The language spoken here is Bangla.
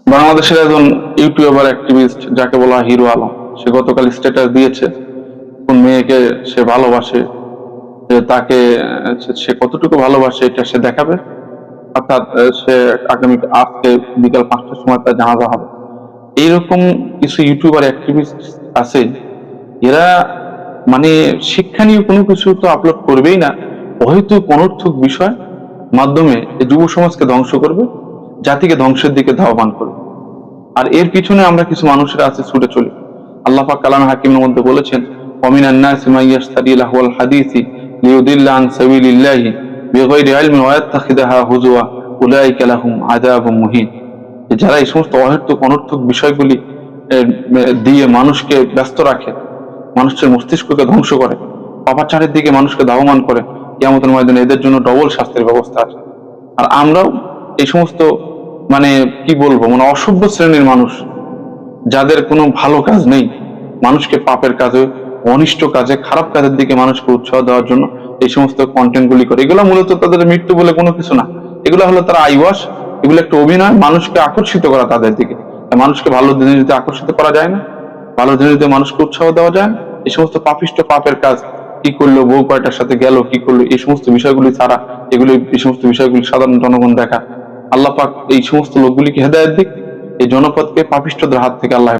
বাংলাদেশের একজন ইউটিউবার অ্যাক্টিভিস্ট যাকে বলা হয় হিরো আলম, সে গতকাল স্ট্যাটাস দিয়েছে কোন মেয়েকে সে ভালোবাসে, যে তাকে সে কতটুকু ভালোবাসে এটা সে দেখাবে। অর্থাৎ সে আজকে বিকাল 5টার সময় তার জানাজা হবে। এইরকম কিছু ইউটিউবার অ্যাক্টিভিস্ট আছে, এরা মানে শিক্ষণীয় কোনো কিছু তো আপলোড করবেই না, হয়তো অনর্থক বিষয় মাধ্যমে এই যুব সমাজকে ধ্বংস করবে, জাতিকে ধ্বংসের দিকে ধাবমান করবে। আর এর পিছনে আমরা কিছু মানুষেরা আছে ছুটে চলি। আল্লাহ পাক কালাম হাকিমের মধ্যে বলেছেন, ওয়ামিনান নাসি মান ইয়াশতারি লাহওয়াল হাদিসি লিয়ুদিল্লা আন সাবিলিল্লাহি বিগাইরি ইলমিন ওয়া ইয়াত্তাখিদাহা হুজুয়া উলাইকা লাহুম আযাবুম মুহিন। যারা এই সমস্ত অহেতুক অনর্থক বিষয়গুলি দিয়ে মানুষকে ব্যস্ত রাখে, মানুষের মস্তিষ্ককে ধ্বংস করে, পাপাচারের দিকে মানুষকে ধাবমান করে, কিয়ামতের ময়দানে এদের জন্য ডবল শাস্তির ব্যবস্থা আছে। আর আমরাও এই সমস্ত মানে কি বলবো, মানে অসভ্য শ্রেণীর মানুষ, যাদের কোনো ভালো কাজ নেই, মানুষকে পাপের কাজে, অনিষ্ট কাজে, খারাপ কাজের দিকে মানুষকে উৎসাহ দেওয়ার জন্য এই সমস্ত কন্টেন্ট গুলি করে। এগুলো মূলত তাদের মৃত্যু বলে কোনো কিছু না, এগুলো হলো তারা আইওয়াশ, এগুলো একটা অভিনয়, মানুষকে আকর্ষিত করা তাদের দিকে। মানুষকে ভালো জিনিস দিয়ে আকর্ষিত করা যায় না, ভালো জিনিস দিয়ে মানুষকে উৎসাহ দেওয়া যায় না। এই সমস্ত পাপিষ্ট পাপের কাজ, কি করলো, বউ কয়টার সাথে গেল, কি করলো, এই সমস্ত বিষয়গুলি ছাড়া, এই সমস্ত বিষয়গুলি সাধারণ জনগণ দেখা। আল্লাহ পাক এই সমস্ত লোকগুলিকে হেদায়েত দিক, এই জনপদকে পাপিষ্টদের হাত থেকে আল্লাহ